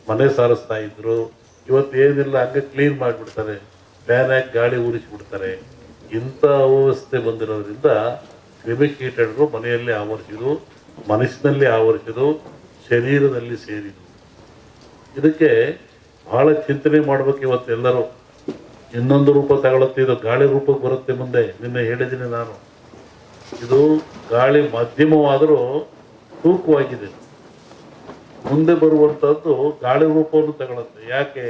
ಮನೆ ಸಾರಿಸ್ತಾ ಇದ್ರು. ಇವತ್ತು ಏನಿಲ್ಲ, ಹಂಗೆ ಕ್ಲೀನ್ ಮಾಡಿಬಿಡ್ತಾರೆ, ಫ್ಯಾನ್ ಹಾಕಿ ಗಾಳಿ ಉರಿಸಿಬಿಡ್ತಾರೆ. ಇಂಥ ಅವ್ಯವಸ್ಥೆ ಬಂದಿರೋದ್ರಿಂದ ಕ್ರಿಮಿಕೀಟಗಳು ಮನೆಯಲ್ಲಿ ಆವರಿಸಿದು, ಮನಸ್ಸಿನಲ್ಲಿ ಆವರಿಸಿದು, ಶರೀರದಲ್ಲಿ ಸೇರಿದು. ಇದಕ್ಕೆ ಬಹಳ ಚಿಂತನೆ ಮಾಡ್ಬೇಕು ಇವತ್ತೆಲ್ಲರೂ. ಇನ್ನೊಂದು ರೂಪ ತಗೊಳುತ್ತೆ, ಇದು ಗಾಳಿ ರೂಪಕ್ಕೆ ಬರುತ್ತೆ ಮುಂದೆ. ನಿನ್ನೆ ಹೇಳಿದ್ದೀನಿ ನಾನು, ಇದು ಗಾಳಿ ಮಧ್ಯಮವಾದರೂ ತೂಕವಾಗಿದೆ. ಮುಂದೆ ಬರುವಂಥದ್ದು ಗಾಳಿ ರೂಪವನ್ನು ತಗೊಳುತ್ತೆ. ಯಾಕೆ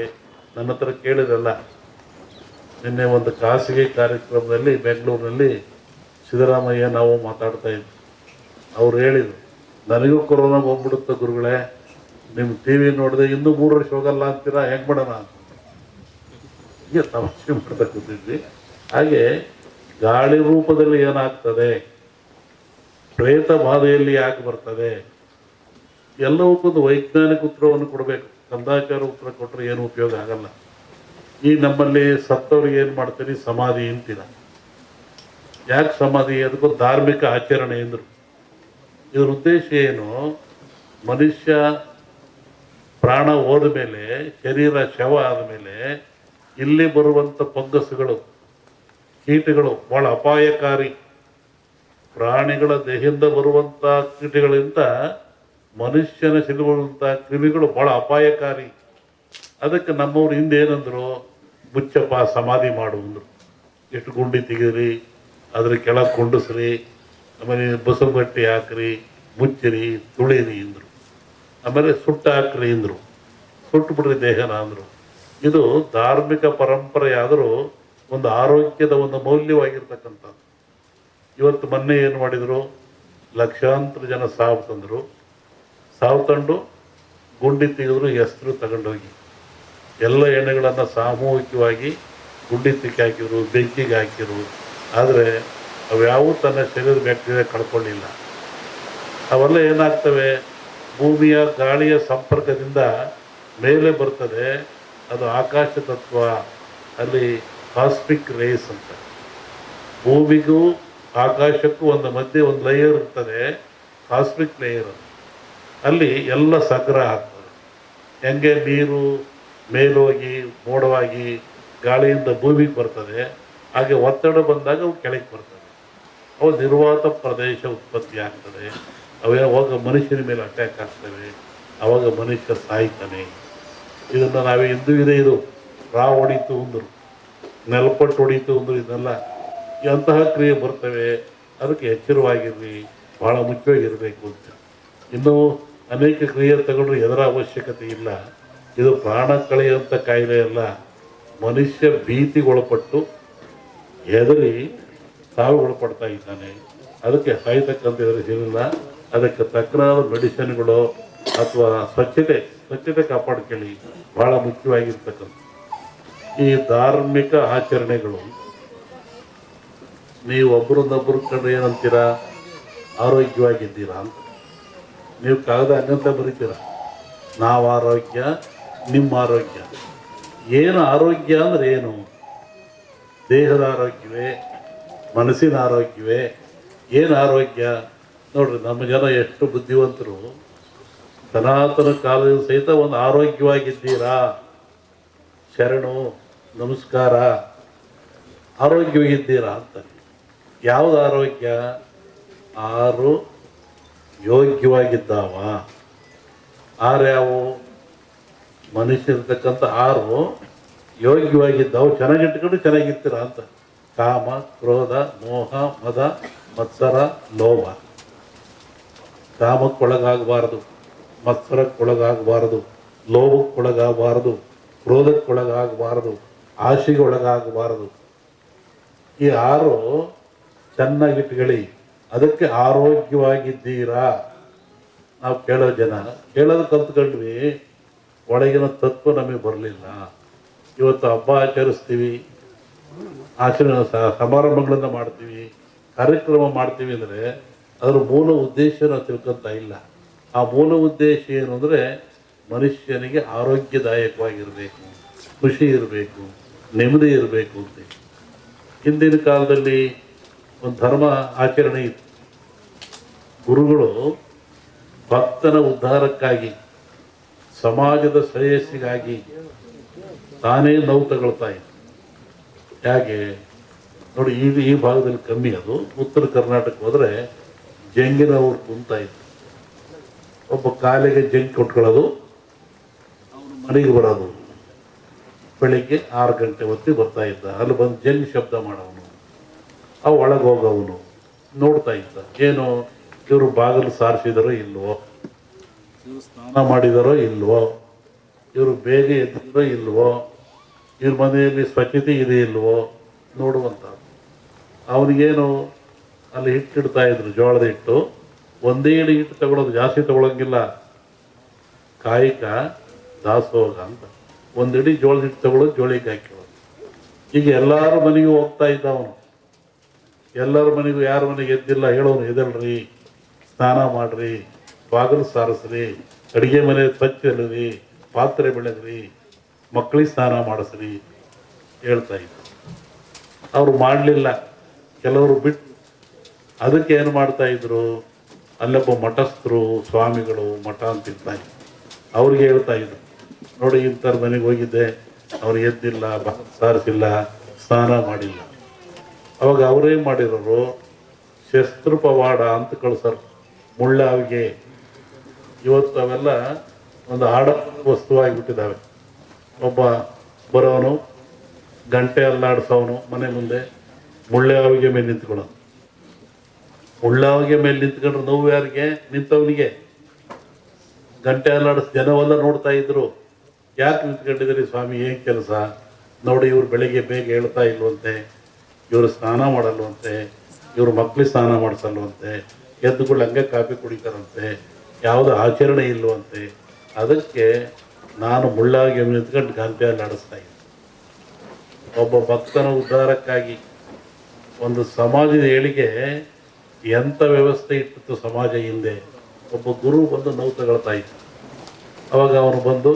ನನ್ನ ಹತ್ರ ಕೇಳಿರಲ್ಲ. ನಿನ್ನೆ ಒಂದು ಖಾಸಗಿ ಕಾರ್ಯಕ್ರಮದಲ್ಲಿ ಬೆಂಗಳೂರಿನಲ್ಲಿ ಸಿದ್ದರಾಮಯ್ಯ ನಾವು ಮಾತಾಡ್ತಾ ಇದ್ವಿ. ಅವ್ರು ಹೇಳಿದರು, ನನಗೂ ಕೊರೋನಾ ಬಂದ್ಬಿಡುತ್ತೆ ಗುರುಗಳೇ, ನಿಮ್ಮ ಟಿ ವಿ ನೋಡಿದೆ ಇನ್ನೂ 3 ವರ್ಷ ಹೋಗಲ್ಲ ಅಂತೀರಾ, ಹೆಂಗೆ ಮಾಡೋಣ ಅಂತ ಹೀಗೆ ತಮಾಷೆ ಮಾಡ್ತಾ ಕೂತಿದ್ವಿ. ಹಾಗೆ ಗಾಳಿ ರೂಪದಲ್ಲಿ ಏನಾಗ್ತದೆ, ಪ್ರೇತ ಬಾಧೆಯಲ್ಲಿ ಯಾಕೆ ಬರ್ತದೆ, ಎಲ್ಲವಕ್ಕೊಂದು ವೈಜ್ಞಾನಿಕ ಉತ್ತರವನ್ನು ಕೊಡಬೇಕು. ಕಂದಾಚಾರ ಉತ್ತರ ಕೊಟ್ಟರೆ ಏನು ಉಪಯೋಗ ಆಗಲ್ಲ. ಈ ನಮ್ಮಲ್ಲಿ ಸತ್ತವ್ರಿಗೆ ಏನು ಮಾಡ್ತೀರಿ, ಸಮಾಧಿ ಅಂತೀರ. ಯಾಕೆ ಸಮಾಧಿ? ಅದಕ್ಕೊಂದು ಧಾರ್ಮಿಕ ಆಚರಣೆ ಎಂದರು. ಇದ್ರ ಉದ್ದೇಶ ಏನು? ಮನುಷ್ಯ ಪ್ರಾಣ ಹೋದ ಮೇಲೆ, ಶರೀರ ಶವ ಆದಮೇಲೆ ಇಲ್ಲಿ ಬರುವಂಥ ಫಂಗಸ್ಗಳು, ಕೀಟಗಳು ಭಾಳ ಅಪಾಯಕಾರಿ. ಪ್ರಾಣಿಗಳ ದೇಹದಿಂದ ಬರುವಂಥ ಕೀಟಗಳಿಂದ ಮನುಷ್ಯನ ಸಿಲುಬರುವಂಥ ಕ್ರಿಮಿಗಳು ಭಾಳ ಅಪಾಯಕಾರಿ. ಅದಕ್ಕೆ ನಮ್ಮವ್ರು ಹಿಂದೆ ಏನಂದ್ರು, ಮುಚ್ಚಪ್ಪ ಸಮಾಧಿ ಮಾಡು ಅಂದರು. ಎಷ್ಟು ಗುಂಡಿ ತೆಗೀರಿ, ಅದ್ರ ಕೆಳಗೆ ಕುಂಡಿಸ್ರಿ, ಆಮೇಲೆ ಬಸರು ಗಟ್ಟಿ ಹಾಕ್ರಿ, ಮುಚ್ಚಿರಿ, ತುಳಿರಿ ಅಂದರು. ಆಮೇಲೆ ಸುಟ್ಟು ಹಾಕ್ರಿ ಅಂದರು, ಸುಟ್ಟು ಬಿಡ್ರಿ ದೇಹನ ಅಂದರು. ಇದು ಧಾರ್ಮಿಕ ಪರಂಪರೆ ಆದರೂ ಒಂದು ಆರೋಗ್ಯದ ಒಂದು ಮೌಲ್ಯವಾಗಿರ್ತಕ್ಕಂಥದ್ದು. ಇವತ್ತು ಮೊನ್ನೆ ಏನು ಮಾಡಿದರು, ಲಕ್ಷಾಂತರ ಜನ ಸಾವು ತಂದರು. ಸಾವು ತಂದು ಗುಂಡಿ ತೆಗೆದ್ರು, ಹೆಸರು ತಗೊಂಡೋಗಿ ಎಲ್ಲ ಎಣ್ಣೆಗಳನ್ನು ಸಾಮೂಹಿಕವಾಗಿ ಗುಂಡಿ ತಿಕ್ಕಿ ಹಾಕಿದ್ರು, ಬೆಂಕಿಗೆ ಹಾಕಿದ್ರು. ಆದರೆ ಅವ್ಯಾವೂ ತನ್ನ ಶರೀರದ ಬ್ಯಾಕ್ಟೀರಿಯಾ ಕಳ್ಕೊಳ್ಳಿಲ್ಲ. ಅವೆಲ್ಲ ಏನಾಗ್ತವೆ, ಭೂಮಿಯ ಗಾಳಿಯ ಸಂಪರ್ಕದಿಂದ ಮೇಲೆ ಬರ್ತದೆ. ಅದು ಆಕಾಶ ತತ್ವ, ಅಲ್ಲಿ ಕಾಸ್ಮಿಕ್ ರೇಸ್ ಅಂತ. ಭೂಮಿಗೂ ಆಕಾಶಕ್ಕೂ ಒಂದು ಮಧ್ಯೆ ಒಂದು ಲೇಯರ್ ಇರ್ತದೆ, ಕಾಸ್ಮಿಕ್ ಲೇಯರ್. ಅಲ್ಲಿ ಎಲ್ಲ ಸಂಗ್ರಹ ಆಗ್ತದೆ. ಹೆಂಗೆ ನೀರು ಮೇಲೋಗಿ ಮೋಡವಾಗಿ ಗಾಳಿಯಿಂದ ಭೂಮಿಗೆ ಬರ್ತದೆ, ಹಾಗೆ ಒತ್ತಡ ಬಂದಾಗ ಅವು ಕೆಳಗೆ ಬರ್ತದೆ. ಅವು ನಿರ್ವಾತ ಪ್ರದೇಶ ಉತ್ಪತ್ತಿ ಆಗ್ತದೆ. ಅವಾಗ ಮನುಷ್ಯನ ಮೇಲೆ ಅಟ್ಯಾಕ್ ಆಗ್ತವೆ, ಅವಾಗ ಮನುಷ್ಯ ಸಾಯ್ತಾನೆ. ಇದನ್ನು ನಾವೇ ಇಂದು ಇದೆ. ಇದು ರಾವ್ ಹೊಡಿತು ಅಂದರು, ನೆಲಪಟ್ಟು ಹೊಡಿತು ಅಂದರು. ಇದೆಲ್ಲ ಅಂತಹ ಕ್ರಿಯೆ ಬರ್ತವೆ. ಅದಕ್ಕೆ ಎಚ್ಚರವಾಗಿರ್ರಿ, ಭಾಳ ಮುಖ್ಯವಾಗಿರಬೇಕು ಅಂತ. ಇನ್ನೂ ಅನೇಕ ಕ್ರಿಯೆ ತಗೊಂಡ್ರೆ ಎದರ ಅವಶ್ಯಕತೆ ಇಲ್ಲ. ಇದು ಪ್ರಾಣ ಕಳೆಯುವಂಥ ಕಾಯಿಲೆ ಅಲ್ಲ. ಮನುಷ್ಯ ಭೀತಿಗೊಳಪಟ್ಟು ಹೆದರಿ ಸಾವಿಗೊಳಪಡ್ತಾ ಇದ್ದಾನೆ. ಅದಕ್ಕೆ ಸಾಯ್ತಕ್ಕಂಥ ಎದುರಿಸಿಲ್ಲ. ಅದಕ್ಕೆ ತಕ್ಕನಾದ ಮೆಡಿಸಿನ್ಗಳು ಅಥವಾ ಸ್ವಚ್ಛತೆ ಕಾಪಾಡ್ಕೊಳ್ಳಿ, ಭಾಳ ಮುಖ್ಯವಾಗಿರ್ತಕ್ಕಂಥ. ಈ ಧಾರ್ಮಿಕ ಆಚರಣೆಗಳು ನೀವು ಒಬ್ಬರನ್ನೊಬ್ಬರು ಕಂಡ್ರೆ ಏನಂತೀರಾ, ಆರೋಗ್ಯವಾಗಿದ್ದೀರಾ ಅಂತ. ನೀವು ಕಾಗದ ಹಂಗಂತ ಬರೀತೀರ, ನಾವು ಆರೋಗ್ಯ, ನಿಮ್ಮ ಆರೋಗ್ಯ. ಏನು ಆರೋಗ್ಯ ಅಂದರೆ ಏನು? ದೇಹದ ಆರೋಗ್ಯವೇ, ಮನಸ್ಸಿನ ಆರೋಗ್ಯವೇ? ಏನು ಆರೋಗ್ಯ? ನೋಡ್ರಿ, ನಮ್ಮ ಜನ ಎಷ್ಟು ಬುದ್ಧಿವಂತರು. ಸನಾತನ ಕಾಲದ ಸಹಿತ ಒಂದು ಆರೋಗ್ಯವಾಗಿದ್ದೀರಾ, ಶರಣು ನಮಸ್ಕಾರ, ಆರೋಗ್ಯವಾಗಿದ್ದೀರಾ ಅಂತ. ಯಾವುದು ಆರೋಗ್ಯ? 6 ಯೋಗ್ಯವಾಗಿದ್ದಾವ. 6 ಯಾವುವು? ಮನುಷ್ಯರ್ತಕ್ಕಂಥ 6 ಯೋಗ್ಯವಾಗಿದ್ದಾವು. ಚೆನ್ನಾಗಿಟ್ಕೊಂಡು ಚೆನ್ನಾಗಿರ್ತೀರ ಅಂತ. ಕಾಮ, ಕ್ರೋಧ, ಮೋಹ, ಮದ, ಮತ್ಸರ, ಲೋಭ. ಕಾಮಕ್ಕೊಳಗಾಗಬಾರದು, ಮತ್ಸರಕ್ಕೊಳಗಾಗಬಾರದು, ಲೋಭಕ್ಕೊಳಗಾಗಬಾರದು, ಕ್ರೋಧಕ್ಕೊಳಗಾಗಬಾರದು, ಆಶೆಗೆ ಒಳಗಾಗಬಾರದು. ಈ 6 ಚೆನ್ನಾಗಿಟ್ಕೊಳ್ಳಿ. ಅದಕ್ಕೆ ಆರೋಗ್ಯವಾಗಿದ್ದೀರಾ. ನಾವು ಕೇಳೋ ಜನ ಕೇಳೋದು ಕಲ್ತ್ಕೊಂಡ್ವಿ, ಒಳಗಿನ ತತ್ವ ನಮಗೆ ಬರಲಿಲ್ಲ. ಇವತ್ತು ಹಬ್ಬ ಆಚರಿಸ್ತೀವಿ, ಸಮಾರಂಭಗಳನ್ನು ಮಾಡ್ತೀವಿ, ಕಾರ್ಯಕ್ರಮ ಮಾಡ್ತೀವಿ ಅಂದರೆ ಅದರ ಮೂಲ ಉದ್ದೇಶ ನಾವು ತಿಳ್ಕೊತಾ ಇಲ್ಲ. ಆ ಮೂಲ ಉದ್ದೇಶ ಏನು ಅಂದರೆ ಮನುಷ್ಯನಿಗೆ ಆರೋಗ್ಯದಾಯಕವಾಗಿರಬೇಕು, ಖುಷಿ ಇರಬೇಕು, ನೆಮ್ಮದಿ ಇರಬೇಕು ಅಂತ. ಹಿಂದಿನ ಕಾಲದಲ್ಲಿ ಒಂದು ಧರ್ಮ ಆಚರಣೆ ಇತ್ತು. ಗುರುಗಳು ಭಕ್ತನ ಉದ್ಧಾರಕ್ಕಾಗಿ ಸಮಾಜದ ಶ್ರೇಯಸ್ಸಿಗಾಗಿ ತಾನೇ ನೋವು ತಗೊಳ್ತಾ ಇದ್ದ. ಹೇಗೆ ನೋಡಿ, ಈ ಭಾಗದಲ್ಲಿ ಕಮ್ಮಿ. ಅದು ಉತ್ತರ ಕರ್ನಾಟಕ ಹೋದರೆ ಜಂಗಿನವ್ರು ಕುಂತಾ ಇದ್ರು. ಒಬ್ಬ ಕಾಲಿಗೆ ಜಂಗ್ ಕೊಟ್ಕೊಳ್ಳೋದು, ಮನೆಗೆ ಬರೋದು. ಬೆಳಿಗ್ಗೆ 6 ಗಂಟೆ ಹೊತ್ತಿಗೆ ಬರ್ತಾ ಇದ್ದ. ಅಲ್ಲಿ ಬಂದು ಜಂಗ್ ಶಬ್ದ ಮಾಡೋವನು, ಅವು ಒಳಗೆ ಹೋಗೋವನು ನೋಡ್ತಾ ಇದ್ದ. ಏನು ಇವರು ಬಾಗಿಲು ಸಾರಿಸಿದಾರೋ ಇಲ್ವೋ, ಇವರು ಸ್ನಾನ ಮಾಡಿದಾರೋ ಇಲ್ವೋ, ಇವರು ಬೇಗ ಎದ್ದಿರೋ ಇಲ್ವೋ, ಇವ್ರ ಮನೆಯಲ್ಲಿ ಸ್ವಚ್ಛತೆ ಇದೆ ಇಲ್ವೋ ನೋಡುವಂತ. ಅವನಿಗೇನು ಅಲ್ಲಿ ಹಿಟ್ಟಿಡ್ತಾ ಇದ್ರು, ಜೋಳದ ಹಿಟ್ಟು. ಒಂದೇ ಇಡಿ ಹಿಟ್ಟು ತಗೊಳ್ಳೋದು, ಜಾಸ್ತಿ ತಗೊಳಂಗಿಲ್ಲ. ಕಾಯಿಕ ದಾಸೋಗ ಅಂತ ಒಂದಿಡಿ ಜೋಳದ ಹಿಟ್ಟು ತಗೊಳ್ಳೋದು, ಜೋಳಿಗೆ ಹಾಕಿರೋದು. ಈಗ ಎಲ್ಲಾರ ಮನೆಗೂ ಹೋಗ್ತಾ ಇದ್ದ ಅವನು. ಎಲ್ಲರ ಮನೆಗೂ, ಯಾರ ಮನೆಗೆ ಎದ್ದಿಲ್ಲ ಹೇಳೋನು, ಎದಲ್ರಿ, ಸ್ನಾನ ಮಾಡ್ರಿ, ಬಾಗಿಲು ಸಾರಿಸ್ರಿ, ಅಡುಗೆ ಮನೆ ಸ್ವಚ್ಛರಿ, ಪಾತ್ರೆ ಬೆಳೆದ್ರಿ, ಮಕ್ಕಳಿಗೆ ಸ್ನಾನ ಮಾಡಿಸ್ರಿ ಹೇಳ್ತಾ ಇದ್ರು. ಅವರು ಮಾಡಲಿಲ್ಲ, ಕೆಲವರು ಬಿಟ್ಟು. ಅದಕ್ಕೆ ಏನು ಮಾಡ್ತಾ ಇದ್ರು, ಅಲ್ಲೊಬ್ಬ ಮಠಸ್ಥರು, ಸ್ವಾಮಿಗಳು, ಮಠ ಅಂತಿರ್ತಾ ಇದ್ರು. ಅವ್ರಿಗೆ ಹೇಳ್ತಾ ಇದ್ರು, ನೋಡಿ ಇಂಥವ್ರ ಮನೆಗೆ ಹೋಗಿದ್ದೆ, ಅವ್ರು ಎದ್ದಿಲ್ಲ, ಸಾರಿಸಿಲ್ಲ, ಸ್ನಾನ ಮಾಡಿಲ್ಲ. ಅವಾಗ ಅವರೇನು ಮಾಡಿರೋರು, ಶಸ್ತ್ರಪವಾಡ ಅಂತ ಕಳ್ಸರು, ಮುಳ್ಳಾವಿಗೆ. ಇವತ್ತು ಅವೆಲ್ಲ ಒಂದು ವಸ್ತುವಾಗಿಬಿಟ್ಟಿದ್ದಾವೆ. ಒಬ್ಬ ಬರೋನು, ಗಂಟೆ ಅಲ್ಲಾಡಿಸೋನು, ಮನೆ ಮುಂದೆ ಮುಳ್ಳಾವಿಗೆ ಮೇಲೆ ನಿಂತ್ಕೊಳ್ಳೋನು. ಮುಳ್ಳಾವಿಗೆ ಮೇಲೆ ನಿಂತ್ಕೊಂಡ್ರೆ ನೋವು ಯಾರಿಗೆ? ನಿಂತವನಿಗೆ. ಗಂಟೆ ಅಲ್ಲಾಡಿಸ್ ಜನವೆಲ್ಲ ನೋಡ್ತಾ ಇದ್ರು. ಯಾಕೆ ನಿಂತ್ಕೊಂಡಿದ್ದೀರಿ ಸ್ವಾಮಿ, ಏನು ಕೆಲಸ? ನೋಡಿ, ಇವ್ರು ಬೆಳಿಗ್ಗೆ ಬೇಗ ಹೇಳ್ತಾ ಇಲ್ವಂತೆ, ಇವರು ಸ್ನಾನ ಮಾಡಲ್ವಂತೆ, ಇವ್ರ ಮಕ್ಳಿಗೆ ಸ್ನಾನ ಮಾಡಿಸಲ್ವಂತೆ, ಎದ್ದುಗಳು ಹಂಗೆ ಕಾಫಿ ಕುಡಿತಾರಂತೆ, ಯಾವುದೋ ಆಚರಣೆ ಇಲ್ವಂತೆ. ಅದಕ್ಕೆ ನಾನು ಮುಳ್ಳಾಗಿ ನಿಂತ್ಕೊಂಡು ಗಂಟೆಯಲ್ಲಿ ಆಡಿಸ್ತಾ ಇದ್ದೆ. ಒಬ್ಬ ಭಕ್ತನ ಉದ್ಧಾರಕ್ಕಾಗಿ ಒಂದು ಸಮಾಜದ ಏಳಿಗೆ ಎಂಥ ವ್ಯವಸ್ಥೆ ಇಟ್ಟಿತ್ತು ಸಮಾಜ ಹಿಂದೆ. ಒಬ್ಬ ಗುರು ಬಂದು ನೋವು ತಗೊಳ್ತಾ ಇದ್ದ. ಅವಾಗ ಅವನು ಬಂದು,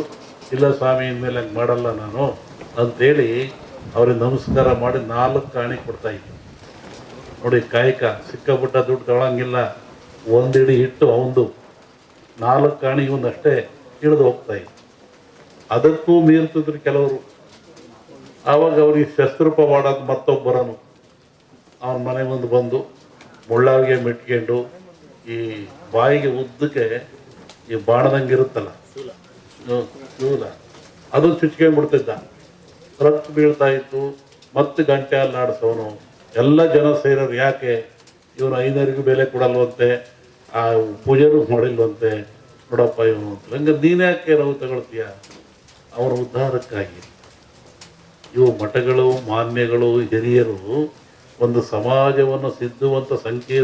ಇಲ್ಲ ಸ್ವಾಮಿ, ಇನ್ಮೇಲೆ ಹಂಗೆ ಮಾಡಲ್ಲ ನಾನು ಅಂತೇಳಿ ಅವ್ರಿಗೆ ನಮಸ್ಕಾರ ಮಾಡಿ 4 ಕಾಣಿ ಕೊಡ್ತಾ ಇದ್ದ. ನೋಡಿ, ಕಾಯಕ ಸಿಕ್ಕಾಪಟ್ಟ ದುಡ್ಡು ತಗೊಳಂಗಿಲ್ಲ. ಒಂದಿಡಿ ಹಿಟ್ಟು ಅವಂದು, 4 ಕಾಣಿ ಇವನಷ್ಟೇ ಇಳಿದು ಹೋಗ್ತಾ ಇತ್ತು. ಅದಕ್ಕೂ ಮೀರ್ತಿದ್ರು ಕೆಲವರು. ಆವಾಗ ಅವ್ರಿಗೆ ಶಸ್ತ್ರಪವಾಡ ಮತ್ತೊಬ್ಬರನು ಅವನ ಮನೆ ಮುಂದೆ ಬಂದು ಮುಳ್ಳಾವಿಗೆ ಮೆಟ್ಕೊಂಡು ಈ ಬಾಯಿಗೆ ಉದ್ದಕ್ಕೆ ಈ ಬಾಣದಂಗೆ ಇರುತ್ತಲ್ಲ ಶೂಲ, ಅದು ಚುಚ್ಕೊಂಡ್ಬಿಡ್ತಿದ್ದ. ರಕ್ತ ಬೀಳ್ತಾ ಇತ್ತು. ಮತ್ತೆ ಗಂಟೆ ಅಲ್ಲಾಡಿಸೋನು. ಎಲ್ಲ ಜನ ಸೇರೋರು, ಯಾಕೆ ಇವನು 5ನರಿಗೂ ಬೆಲೆ ಕೊಡಲ್ವಂತೆ, ಆ ಪೂಜೆನೂ ಮಾಡಿಲ್ವಂತೆ, ನೋಡಪ್ಪ ಇವನು ಅಂತ. ಹಂಗೆ ನೀನ್ಯಾಕೆ ನೋವು ತಗೊಳ್ತೀಯ? ಅವರ ಉದ್ಧಾರಕ್ಕಾಗಿ. ಇವು ಮಠಗಳು, ಮಾನ್ಯಗಳು, ಹಿರಿಯರು ಒಂದು ಸಮಾಜವನ್ನು ಸಿದ್ಧುವಂತ ಸಂಕೇತ.